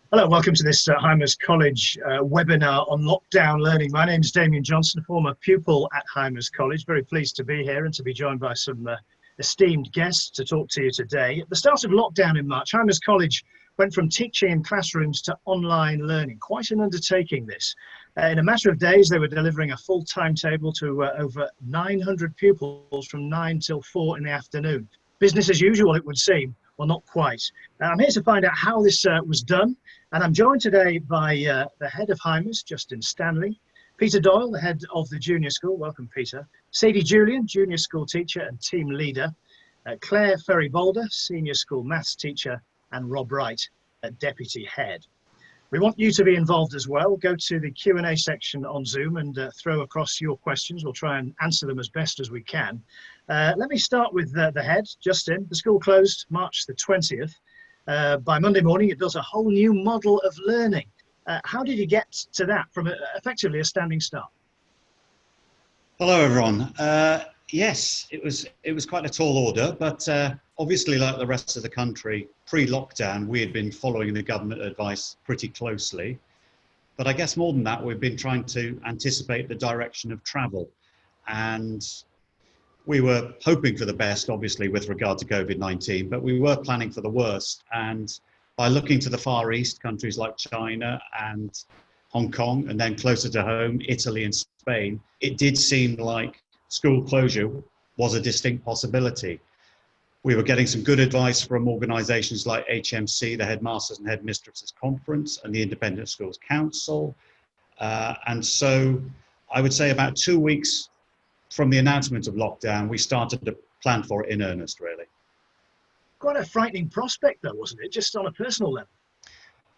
Hello, welcome to this Hymers College webinar on lockdown learning. My name is Damian Johnson, former pupil at Hymers College. Very pleased to be here and to be joined by some esteemed guests to talk to you today. At the start of lockdown in March, Hymers College went from teaching in classrooms to online learning. Quite an undertaking, this. In a matter of days, they were delivering a full timetable to over 900 pupils from 9 till 4 in the afternoon. Business as usual, it would seem. Well, not quite. I'm here to find out how this was done. And I'm joined today by the head of Hymers, Justin Stanley, Peter Doyle, the head of the junior school. Welcome, Peter. Sadie Julian, junior school teacher and team leader. Claire Ferry-Boulder, senior school maths teacher, and Rob Wright, deputy head. We want you to be involved as well. Go to the Q&A section on Zoom and throw across your questions. We'll try and answer them as best as we can. Let me start with the head, Justin. The school closed March the 20th. By Monday morning, it built a whole new model of learning. How did you get to that from effectively a standing start? Hello, everyone. Yes, it was quite a tall order, but obviously, like the rest of the country, pre-lockdown, we had been following the government advice pretty closely. But I guess more than that, we've been trying to anticipate the direction of travel. And we were hoping for the best, obviously, with regard to COVID-19, but we were planning for the worst. And by looking to the Far East, countries like China and Hong Kong, and then closer to home, Italy and Spain, it did seem like school closure was a distinct possibility. We were getting some good advice from organisations like HMC, the Headmasters and Headmistresses Conference, and the Independent Schools Council. And so I would say about 2 weeks from the announcement of lockdown, we started to plan for it in earnest, really. Quite a frightening prospect, though, wasn't it? Just on a personal level.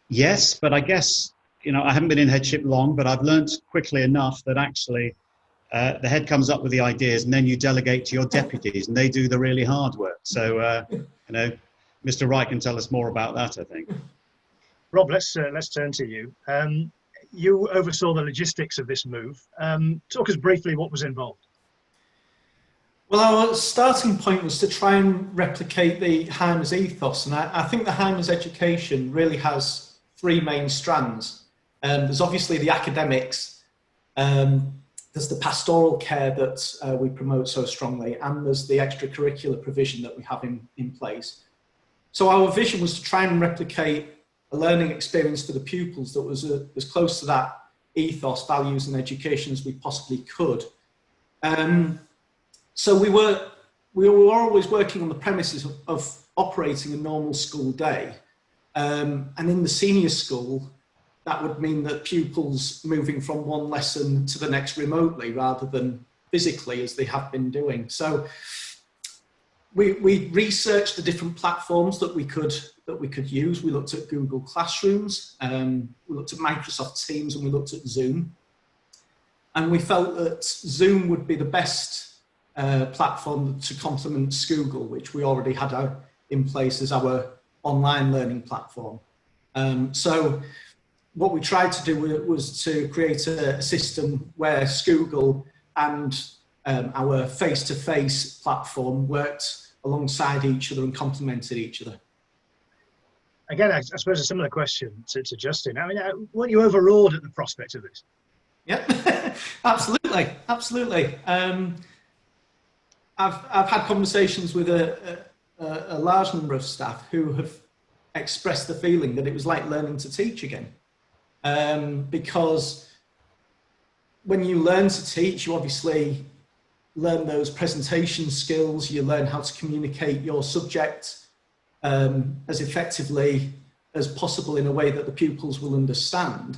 Yes, but I guess, I haven't been in headship long, but I've learned quickly enough that actually the head comes up with the ideas and then you delegate to your deputies and they do the really hard work. So, Mr. Wright can tell us more about that, I think. Rob, let's turn to you. You oversaw the logistics of this move. Talk us briefly what was involved. Well, our starting point was to try and replicate the Hymers ethos, and I think the Hymers education really has three main strands. There's obviously the academics, there's the pastoral care that we promote so strongly, and there's the extracurricular provision that we have in place. So our vision was to try and replicate a learning experience for the pupils that was as close to that ethos, values and education as we possibly could. So we were always working on the premises of operating a normal school day. And in the senior school, that would mean that pupils moving from one lesson to the next remotely rather than physically as they have been doing. So we researched the different platforms that we could use. We looked at Google Classrooms, we looked at Microsoft Teams, and we looked at Zoom. And we felt that Zoom would be the best platform to complement Google, which we already had in place as our online learning platform. So what we tried to do was to create a system where Google and our face-to-face platform worked alongside each other and complemented each other. Again, I suppose a similar question to Justin. I mean, weren't you overawed at the prospect of this? Yeah, absolutely, absolutely. I've had conversations with a large number of staff who have expressed the feeling that it was like learning to teach again. Because when you learn to teach, you obviously learn those presentation skills, you learn how to communicate your subject as effectively as possible in a way that the pupils will understand.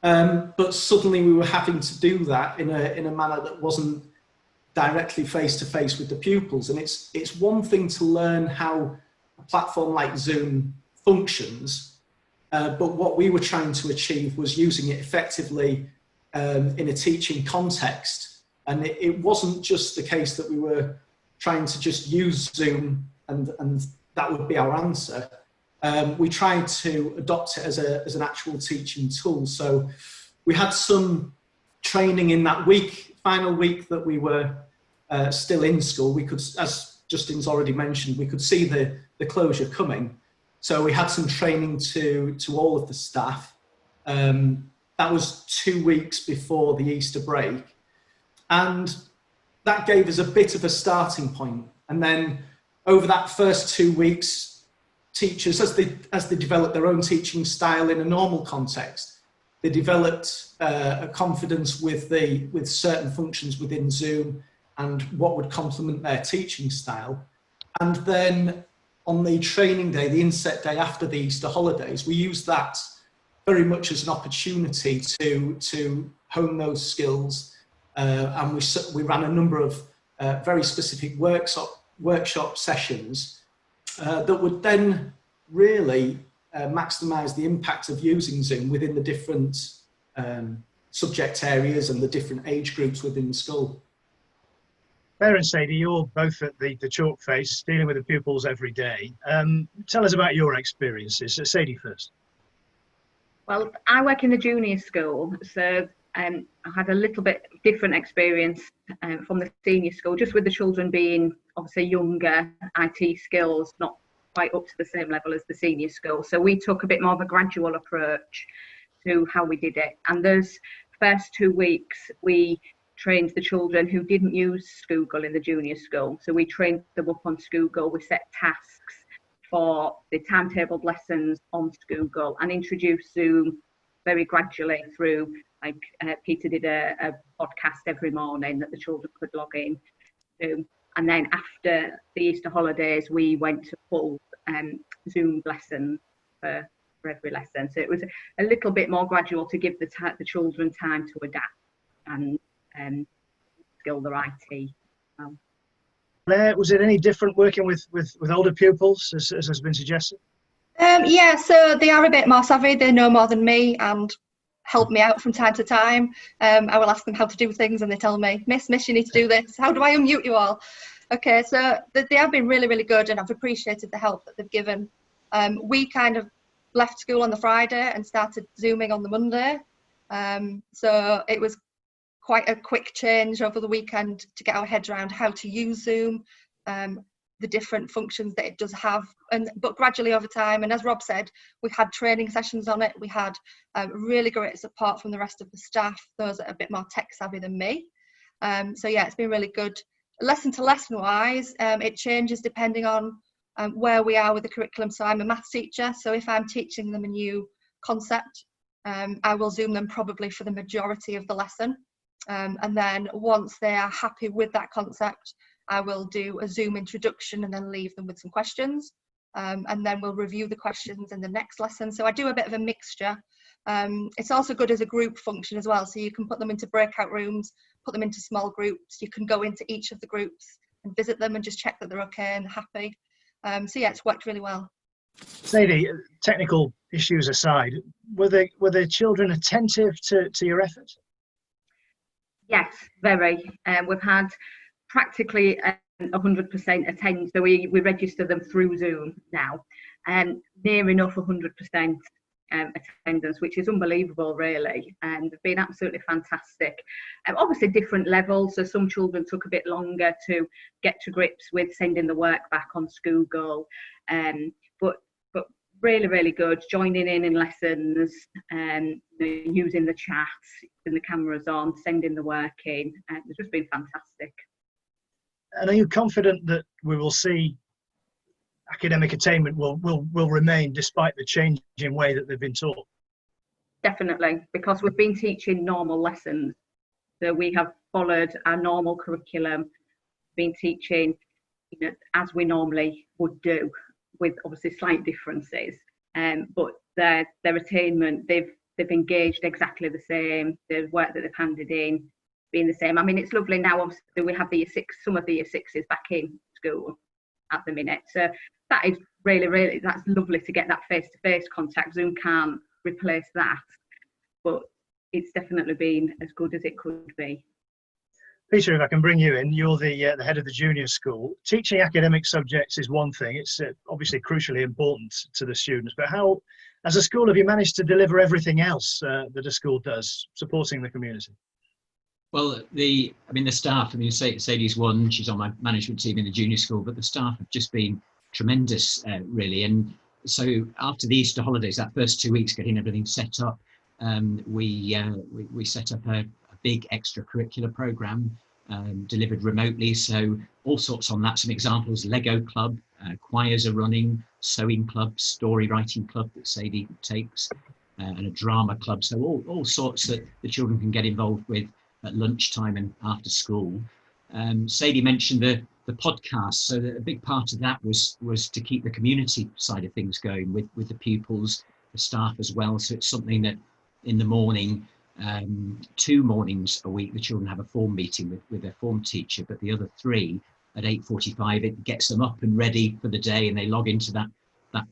But suddenly we were having to do that in a manner that wasn't directly face-to-face with the pupils. And it's one thing to learn how a platform like Zoom functions, but what we were trying to achieve was using it effectively in a teaching context. And it wasn't just the case that we were trying to just use Zoom and that would be our answer. We tried to adopt it as an actual teaching tool. So we had some training in that final week that we were still in school. We could, as Justin's already mentioned, we could see the closure coming. So we had some training to all of the staff. That was 2 weeks before the Easter break. And that gave us a bit of a starting point. And then over that first 2 weeks, teachers, as they developed their own teaching style in a normal context, they developed a confidence with certain functions within Zoom and what would complement their teaching style. And then on the training day, the inset day after the Easter holidays, we used that very much as an opportunity to hone those skills. And we ran a number of very specific workshop sessions that would then really maximise the impact of using Zoom within the different subject areas and the different age groups within the school. Claire and Sadie, you're both at the chalk face, dealing with the pupils every day. Tell us about your experiences. Sadie first. Well, I work in the junior school, so I had a little bit different experience from the senior school, just with the children being obviously younger, IT skills not quite up to the same level as the senior school. So we took a bit more of a gradual approach to how we did it. And those first 2 weeks, we trained the children who didn't use Google in the junior school. So we trained them up on Google. We set tasks for the timetabled lessons on Google and introduced Zoom very gradually through, like Peter did a podcast every morning that the children could log in to. And then after the Easter holidays, we went to full Zoom lessons for every lesson. So it was a little bit more gradual to give the children time to adapt and skill their IT. Claire, was it any different working with older pupils, as has been suggested? Yeah, so they are a bit more savvy. They know more than me and help me out from time to time. I will ask them how to do things and they tell me, Miss, you need to do this. How do I unmute you all? Okay, so they have been really, really good and I've appreciated the help that they've given. We kind of left school on the Friday and started Zooming on the Monday. So it was quite a quick change over the weekend to get our heads around how to use Zoom, the different functions that it does have, but gradually over time. And as Rob said, we had training sessions on it. We had really great support from the rest of the staff, those that are a bit more tech savvy than me. So yeah, it's been really good. Lesson to lesson wise, it changes depending on where we are with the curriculum. So I'm a maths teacher, so if I'm teaching them a new concept, I will Zoom them probably for the majority of the lesson. And then once they are happy with that concept, I will do a Zoom introduction and then leave them with some questions. And then we'll review the questions in the next lesson. So I do a bit of a mixture. It's also good as a group function as well. So you can put them into breakout rooms, put them into small groups. You can go into each of the groups and visit them and just check that they're okay and happy. So yeah, it's worked really well. Sadie, technical issues aside, were the children attentive to your efforts? Yes, very. We've had practically 100% attend. So we register them through Zoom now, and near enough 100% attendance, which is unbelievable, really. And they've been absolutely fantastic. Obviously, different levels. So some children took a bit longer to get to grips with sending the work back on Google, but really, really good. Joining in lessons, using the chat, and the cameras on, sending the work in. It's just been fantastic. And are you confident that we will see academic attainment will remain despite the changing way that they've been taught? Definitely, because we've been teaching normal lessons. So we have followed our normal curriculum, been teaching as we normally would do, with obviously slight differences. But their attainment, they've engaged exactly the same. The work that they've handed in being the same. I mean, it's lovely now. Obviously, we have the year six, some of the year sixes back in school at the minute. So that is really, that's lovely to get that face-to-face contact. Zoom can't replace that, but it's definitely been as good as it could be. Peter, if I can bring you in, you're the head of the junior school. Teaching academic subjects is one thing. It's obviously crucially important to the students. But how, as a school, have you managed to deliver everything else that a school does, supporting the community? Well, the staff, Sadie's one, she's on my management team in the junior school, but the staff have just been tremendous, really. And so after the Easter holidays, that first 2 weeks, getting everything set up, we set up a big extracurricular program delivered remotely. So all sorts on that. Some examples: Lego club, choirs are running, sewing club, story writing club that Sadie takes, and a drama club. So all sorts that the children can get involved with at lunchtime and after school. Sadie mentioned the podcast, so a big part of that was to keep the community side of things going with the pupils, the staff as well. So it's something that in the morning, 2 mornings a week, the children have a form meeting with their form teacher, but the other 3 at 8:45, it gets them up and ready for the day, and they log into that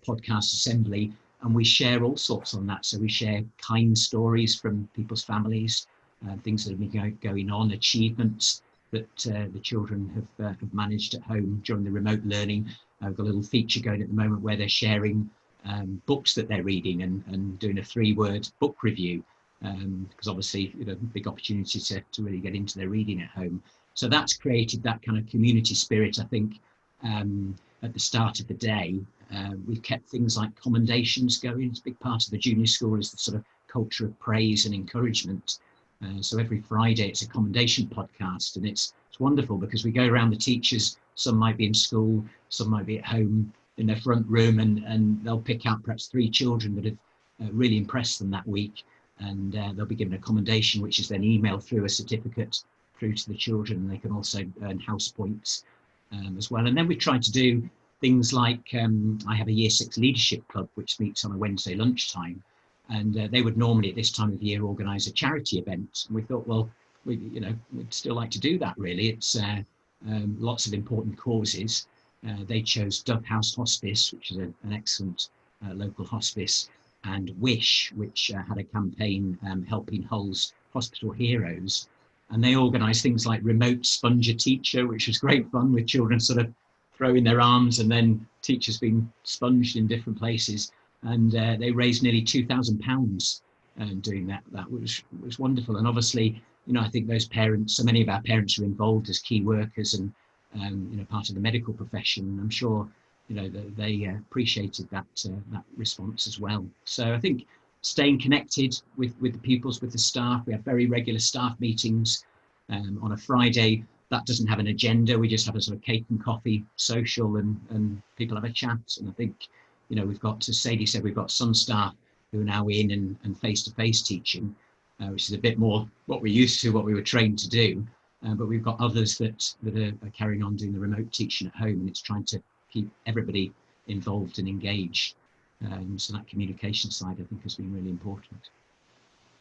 podcast assembly, and we share all sorts on that. So we share kind stories from people's families, things that have been going on, achievements that the children have managed at home during the remote learning. I've got a little feature going at the moment where they're sharing books that they're reading and doing a 3-word book review, because obviously, big opportunity to really get into their reading at home. So that's created that kind of community spirit, I think, at the start of the day. We've kept things like commendations going. It's a big part of the junior school, is the sort of culture of praise and encouragement. So every Friday it's a commendation podcast, and it's wonderful because we go around the teachers. Some might be in school, some might be at home in their front room, and they'll pick out perhaps 3 children that have really impressed them that week, and they'll be given a commendation, which is then emailed through a certificate through to the children, and they can also earn house points as well. And then we try to do things like I have a Year 6 leadership club which meets on a Wednesday lunchtime, and they would normally at this time of the year organise a charity event. And we thought, well, we'd still like to do that really. It's lots of important causes. They chose Dove House Hospice, which is an excellent local hospice, and Wish, which had a campaign helping Hull's hospital heroes. And they organised things like remote sponge a teacher, which was great fun, with children sort of throwing their arms and then teachers being sponged in different places. And they raised nearly £2,000 doing that. That was wonderful. And obviously, I think those parents, so many of our parents are involved as key workers and part of the medical profession. I'm sure they appreciated that response as well. So I think staying connected with the pupils, with the staff. We have very regular staff meetings on a Friday. That doesn't have an agenda. We just have a sort of cake and coffee social, and people have a chat. And I think we've got, as Sadie said, we've got some staff who are now in and face-to-face teaching, which is a bit more what we're used to, what we were trained to do. But we've got others that are carrying on doing the remote teaching at home, and it's trying to keep everybody involved and engaged. So that communication side, I think, has been really important.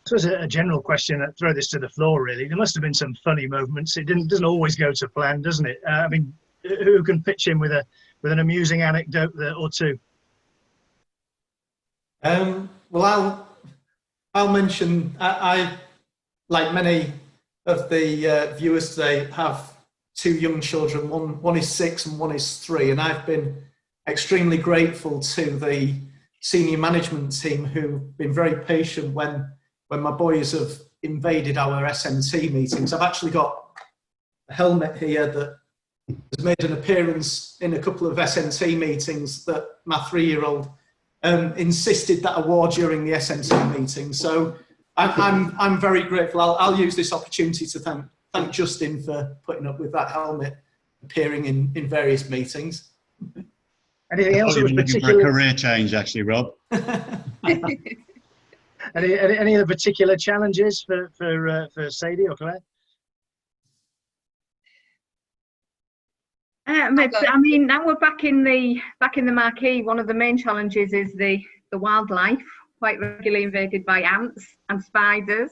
So as a general question, I'd throw this to the floor really. There must have been some funny moments. It doesn't always go to plan, doesn't it? I mean, who can pitch in with an amusing anecdote or two? Well, I'll mention, I like many of the viewers today, have 2 young children. One is 6 and one is 3, and I've been extremely grateful to the senior management team who've been very patient when my boys have invaded our SMT meetings. I've actually got a helmet here that has made an appearance in a couple of SMT meetings that my 3-year-old insisted that I wore during the SMT meeting. So I'm very grateful. I'll use this opportunity to thank Justin for putting up with that helmet appearing in various meetings. Anything else that was particular? For a career change, actually, Rob. Any other particular challenges for Sadie or Claire? I mean, now we're back in the marquee. One of the main challenges is the wildlife, quite regularly invaded by ants and spiders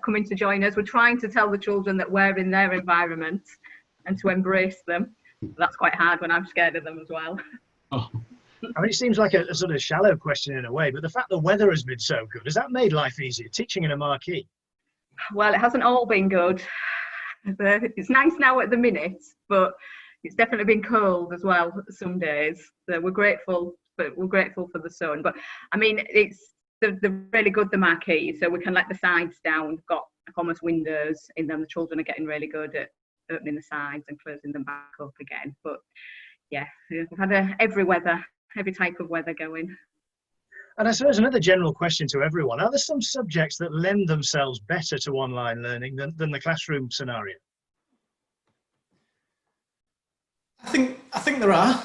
coming to join us. We're trying to tell the children that we're in their environment and to embrace them. That's quite hard when I'm scared of them as well. Oh. I mean, it seems like a sort of shallow question in a way, but the fact the weather has been so good, has that made life easier, teaching in a marquee? Well, it hasn't all been good. It's nice now at the minute, but it's definitely been cold as well some days. So we're grateful for the sun. But I mean, they're really good, the marquee, so we can let the sides down. We've got almost windows in them. The children are getting really good at opening the sides and closing them back up again. But yeah, we've had every weather heavy type of weather going. And I suppose another general question to everyone, are there some subjects that lend themselves better to online learning than the classroom scenario? I think there are.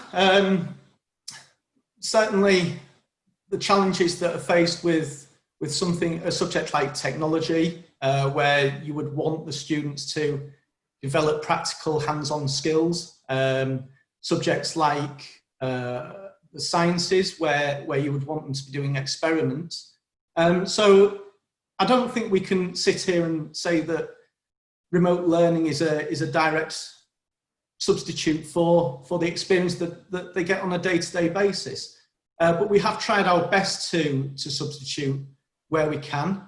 Certainly the challenges that are faced with a subject like technology, where you would want the students to develop practical hands-on skills. Subjects like the sciences, where you would want them to be doing experiments. So I don't think we can sit here and say that remote learning is a direct substitute for the experience that they get on a day-to-day basis. But we have tried our best to substitute where we can.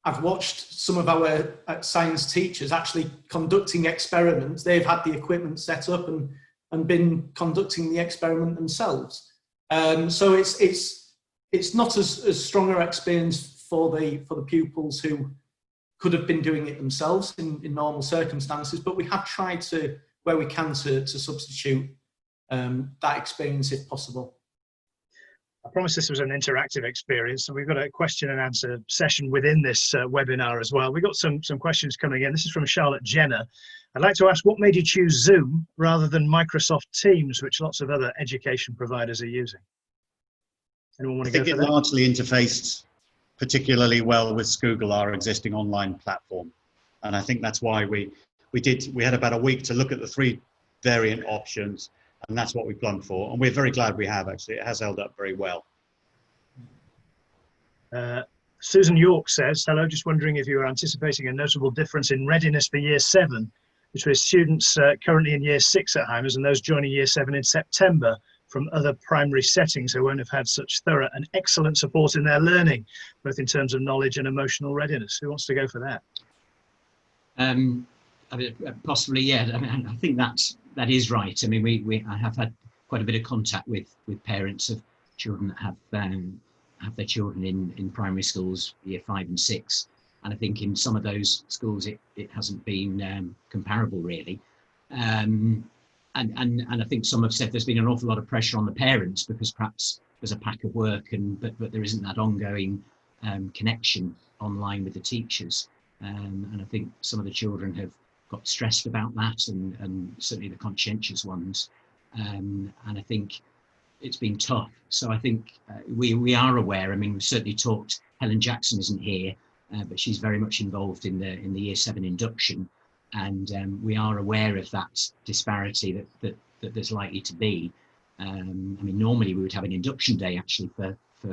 I've watched some of our science teachers actually conducting experiments. They've had the equipment set up and been conducting the experiment themselves. So it's not as strong an experience for the pupils who could have been doing it themselves in normal circumstances, but we have tried to, where we can, to substitute that experience if possible. I promised this was an interactive experience, and we've got a question and answer session within this webinar as well. We've got some questions coming in. This is from Charlotte Jenner. I'd like to ask, what made you choose Zoom rather than Microsoft Teams, which lots of other education providers are using? Anyone want to go for that? I think it largely interfaced particularly well with Google, our existing online platform. And I think that's why we had about a week to look at the 3 variant options, and that's what we plumbed for. And we're very glad we have, actually. It has held up very well. Susan York says, hello, just wondering if you are anticipating a notable difference in readiness for Year 7 between students currently in Year 6 at Hymers and those joining Year 7 in September from other primary settings who won't have had such thorough and excellent support in their learning, both in terms of knowledge and emotional readiness. Who wants to go for that? I mean, possibly, yeah. I mean, I think that is right. I mean, I have had quite a bit of contact with parents of children that have their children in primary schools, Year 5 and 6, and I think in some of those schools it hasn't been comparable really. And I think some have said there's been an awful lot of pressure on the parents because perhaps there's a pack of work but there isn't that ongoing connection online with the teachers. And I think some of the children have got stressed about that, and certainly the conscientious ones. And I think it's been tough. So I think we are aware. I mean, we've certainly talked. Helen Jackson isn't here, but she's very much involved in the Year 7 induction. And we are aware of that disparity that there's likely to be. I mean, normally we would have an induction day actually for the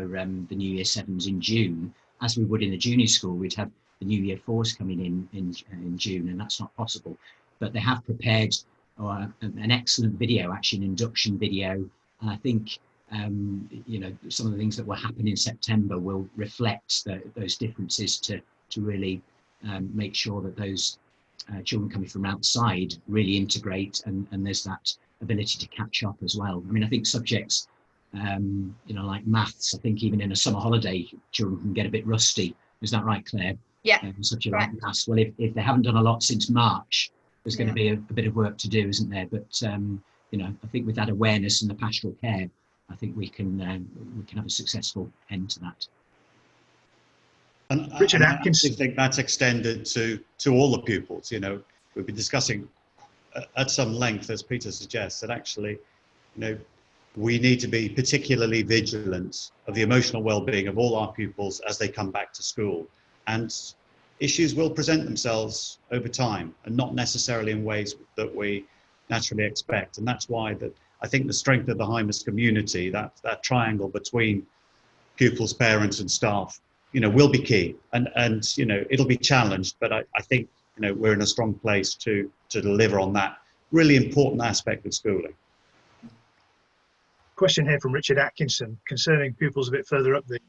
new Year 7s in June, as we would in the junior school. We'd have the new Year 4s coming in June, and that's not possible. But they have prepared an excellent video, actually an induction video. And I think you know, some of the things that will happen in September will reflect those differences to really make sure that those children coming from outside really integrate, and there's that ability to catch up as well. I mean, I think subjects, you know, like maths, I think even in a summer holiday, children can get a bit rusty. Is that right, Claire? Yeah. Subject like maths. Well, if they haven't done a lot since March, there's going to be a bit of work to do, isn't there? But you know, I think with that awareness and the pastoral care, I think we can have a successful end to that. And Richard Atkinson. I think that's extended to all the pupils. You know, we've been discussing at some length, as Peter suggests, that actually, you know, we need to be particularly vigilant of the emotional well-being of all our pupils as they come back to school. And issues will present themselves over time, and not necessarily in ways that we naturally expect. And that's why I think the strength of the Hymers community, that triangle between pupils, parents and staff, you know, will be key. And you know, it'll be challenged, but I think, you know, we're in a strong place to deliver on that really important aspect of schooling. Question here from Richard Atkinson concerning pupils a bit further up the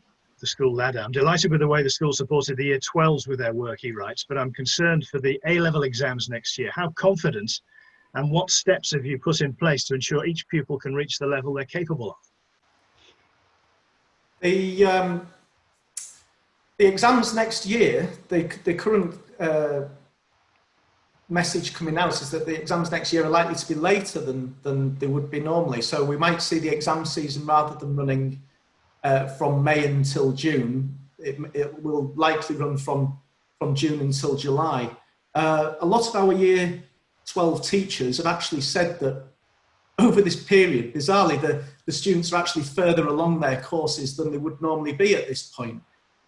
school ladder. I'm delighted with the way the school supported the Year 12s with their work, he writes, but I'm concerned for the A-level exams next year. How confident and what steps have you put in place to ensure each pupil can reach the level they're capable of? The exams next year, the current message coming out is that the exams next year are likely to be later than they would be normally. So we might see the exam season, rather than running from May until June, it will likely run from June until July. A lot of our year 12 teachers have actually said that over this period, bizarrely, the students are actually further along their courses than they would normally be at this point.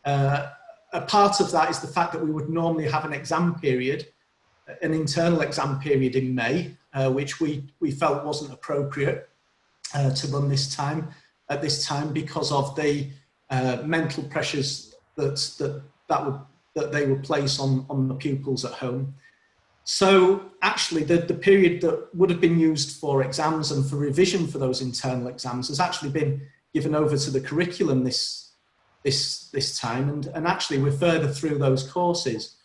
A part of that is the fact that we would normally have an exam period, an internal exam period in May, which we felt wasn't appropriate to run at this time because of the mental pressures that they would place on the pupils at home. So actually the period that would have been used for exams and for revision for those internal exams has actually been given over to the curriculum this time, and actually we're further through those courses.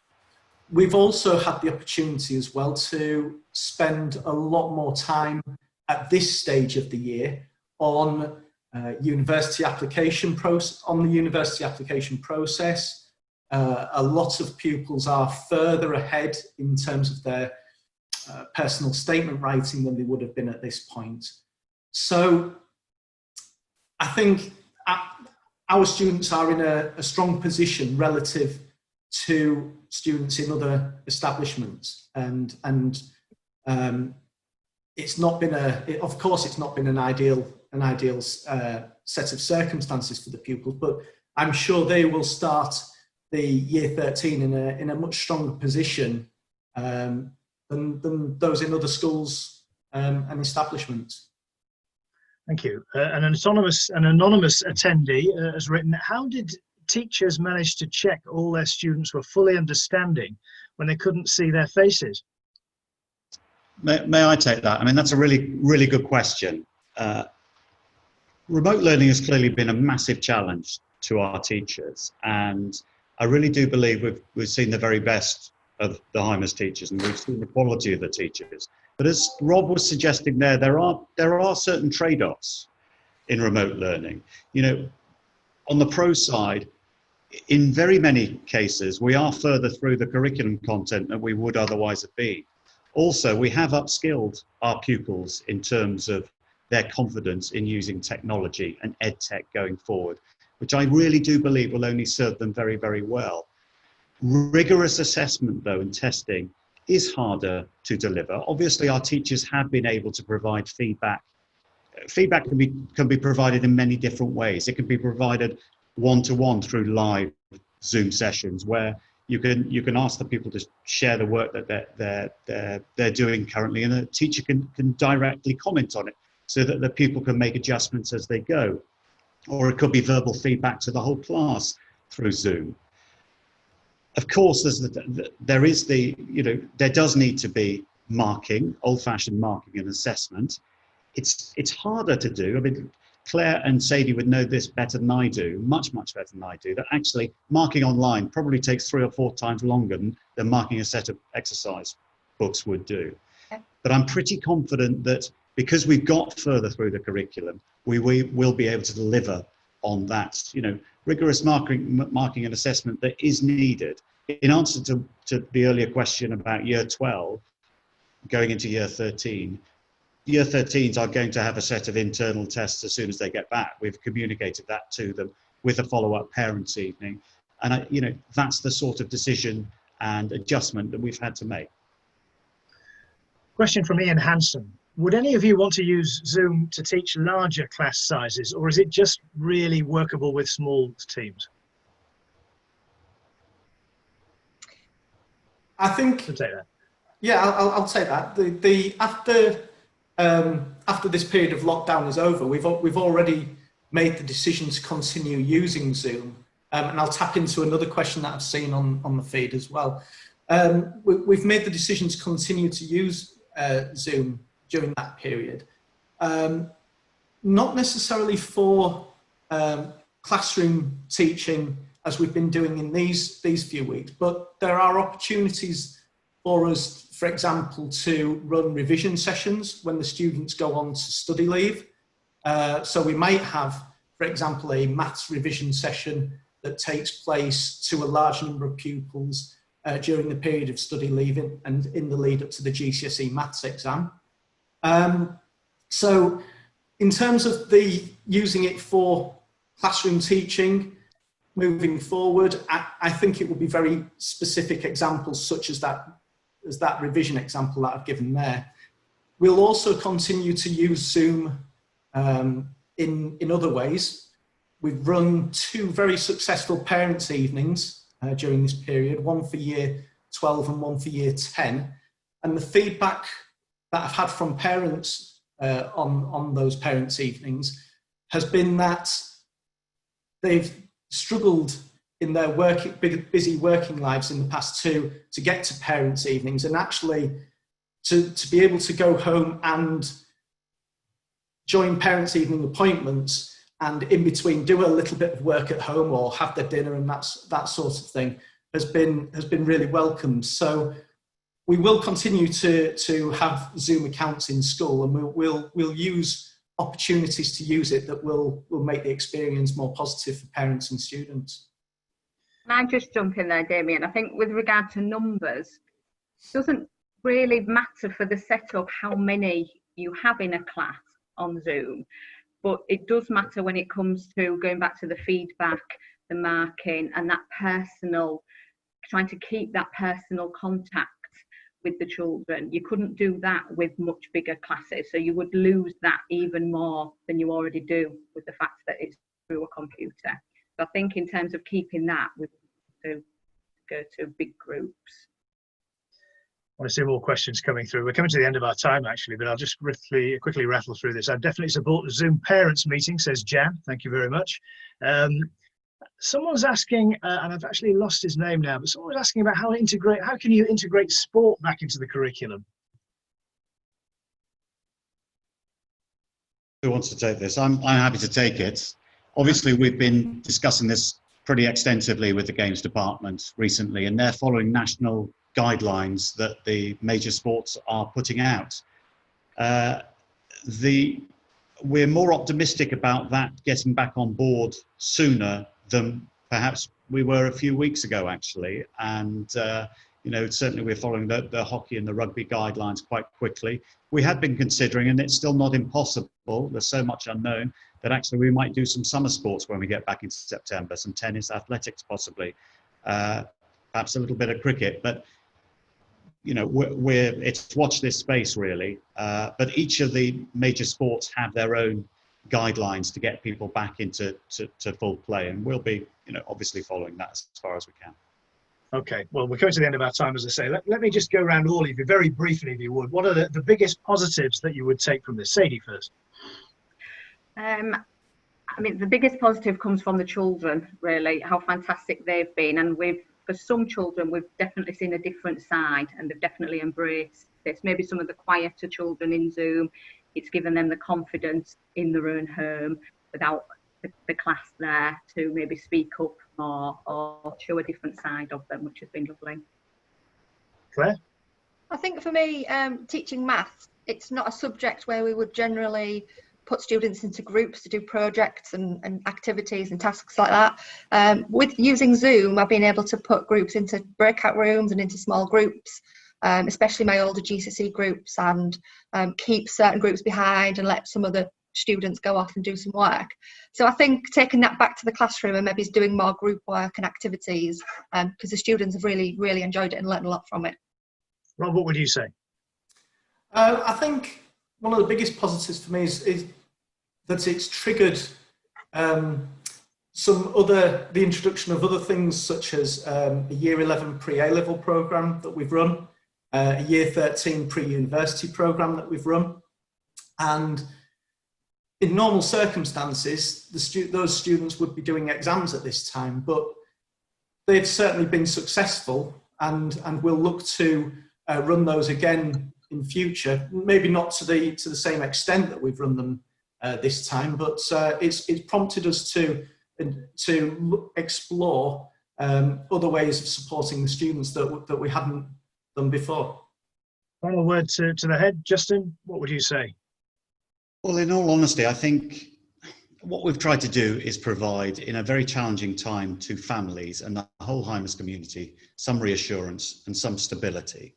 We've also had the opportunity as well to spend a lot more time at this stage of the year on university application process. A lot of pupils are further ahead in terms of their personal statement writing than they would have been at this point. So I think our students are in a strong position relative to students in other establishments, and it's not been of course it's not been an ideal set of circumstances for the pupils, but I'm sure they will start the year 13 in a much stronger position than those in other schools and establishments. Thank you. An anonymous attendee has written, how did teachers manage to check all their students were fully understanding when they couldn't see their faces? May I take that? I mean, that's a really, really good question. Remote learning has clearly been a massive challenge to our teachers, and I really do believe we've seen the very best of the Hymers teachers, and we've seen the quality of the teachers. But as Rob was suggesting there are certain trade-offs in remote learning. You know, on the pro side, in very many cases, we are further through the curriculum content than we would otherwise have been. Also, we have upskilled our pupils in terms of their confidence in using technology and ed tech going forward, which I really do believe will only serve them very, very well. Rigorous assessment, though, and testing is harder to deliver. Obviously, our teachers have been able to provide feedback. Feedback can be provided in many different ways. It can be provided one-to-one through live Zoom sessions, where you can ask the people to share the work that they're doing currently, and a teacher can directly comment on it so that the pupil can make adjustments as they go. Or it could be verbal feedback to the whole class through Zoom. Of course, there does need to be marking, old-fashioned marking and assessment. It's harder to do. I mean, Claire and Sadie would know this better than I do, much, much better than I do, that actually marking online probably takes 3 or 4 times longer than marking a set of exercise books would do. But I'm pretty confident that because we've got further through the curriculum, we will be able to deliver on that, rigorous marking and assessment that is needed. In answer to the earlier question about year 12 going into year 13, year 13s are going to have a set of internal tests as soon as they get back. We've communicated that to them with a follow-up parents' evening. And, that's the sort of decision and adjustment that we've had to make. Question from Ian Hansen. Would any of you want to use Zoom to teach larger class sizes, or is it just really workable with small teams? I think, I'll take that. Yeah, I'll take that. After this period of lockdown is over, we've already made the decision to continue using Zoom, and I'll tap into another question that I've seen on the feed as well. We've made the decision to continue to use Zoom during that period, not necessarily for classroom teaching as we've been doing in these few weeks, but there are opportunities for us, for example, to run revision sessions when the students go on to study leave. So we might have, for example, a maths revision session that takes place to a large number of pupils during the period of study leave and in the lead up to the GCSE maths exam. So in terms of using it for classroom teaching moving forward, I think it will be very specific examples such as that revision example that I've given there. We'll also continue to use Zoom in other ways. We've run 2 very successful parents' evenings during this period, one for year 12 and one for year 10. And the feedback that I've had from parents on those parents' evenings has been that they've struggled in their busy working lives in the past to get to parents' evenings, and actually to be able to go home and join parents' evening appointments and in between do a little bit of work at home or have their dinner and that sort of thing has been really welcomed. So we will continue to have Zoom accounts in school, and we'll use opportunities to use it that will make the experience more positive for parents and students. Can I just jump in there, Damian? I think with regard to numbers, it doesn't really matter for the setup how many you have in a class on Zoom, but it does matter when it comes to going back to the feedback, the marking, and that personal, trying to keep that personal contact with the children. You couldn't do that with much bigger classes, so you would lose that even more than you already do with the fact that it's through a computer. So I think in terms of keeping that, we have to go to big groups. I want to see more questions coming through. We're coming to the end of our time, actually, but I'll just quickly rattle through this. I definitely support the Zoom parents meeting, says Jan. Thank you very much. Someone's asking, and I've actually lost his name now, but someone was asking about how can you integrate sport back into the curriculum? Who wants to take this? I'm happy to take it. Obviously, we've been discussing this pretty extensively with the games department recently, and they're following national guidelines that the major sports are putting out. We're more optimistic about that getting back on board sooner than perhaps we were a few weeks ago, actually. And certainly we're following the hockey and the rugby guidelines quite quickly. We had been considering, and it's still not impossible, there's so much unknown, that actually we might do some summer sports when we get back in September, some tennis, athletics possibly, perhaps a little bit of cricket. But it's watch this space really, but each of the major sports have their own guidelines to get people back into full play, and we'll be obviously following that as far as we can. Okay, well, we're coming to the end of our time, as I say. Let me just go around all of you very briefly, if you would. What are the biggest positives that you would take from this? Sadie first. I mean, the biggest positive comes from the children, really, how fantastic they've been, and for some children, we've definitely seen a different side, and they've definitely embraced this. Maybe some of the quieter children in Zoom, it's given them the confidence in their own home without the class there to maybe speak up more or show a different side of them, which has been lovely. Claire? I think for me, teaching maths, it's not a subject where we would generally put students into groups to do projects and activities and tasks like that. With using Zoom, I've been able to put groups into breakout rooms and into small groups, especially my older GCSE groups, and keep certain groups behind and let some of the students go off and do some work. So I think taking that back to the classroom and maybe doing more group work and activities, because the students have really, really enjoyed it and learned a lot from it. Rob, what would you say? I think one of the biggest positives for me is that it's triggered the introduction of other things, such as a Year 11 pre-A-level programme that we've run, a Year 13 pre-university programme that we've run. And in normal circumstances, those students would be doing exams at this time, but they've certainly been successful, and we'll look to run those again in future. Maybe not to the same extent that we've run them this time, but it's prompted us to explore other ways of supporting the students that we hadn't done before. Final word to the head. Justin, what would you say? Well, in all honesty, I think what we've tried to do is provide, in a very challenging time, to families and the whole Hymers community some reassurance and some stability.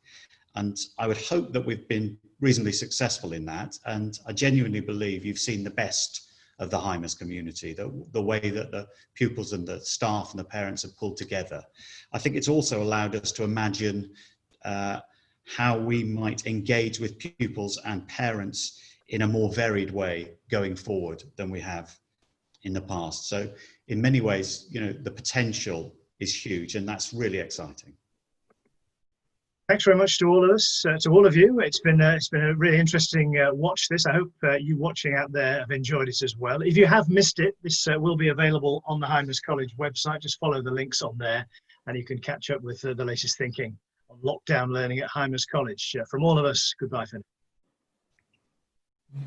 And I would hope that we've been reasonably successful in that. And I genuinely believe you've seen the best of the Hymers community, the way that the pupils and the staff and the parents have pulled together. I think it's also allowed us to imagine how we might engage with pupils and parents in a more varied way going forward than we have in the past. So in many ways, you know, the potential is huge, and that's really exciting. Thanks very much to all of us, to all of you. It's been a really interesting watch this. I hope you watching out there have enjoyed it as well. If you have missed it, this will be available on the Hymers College website. Just follow the links on there and you can catch up with the latest thinking on lockdown learning at Hymers College. From all of us, goodbye for now.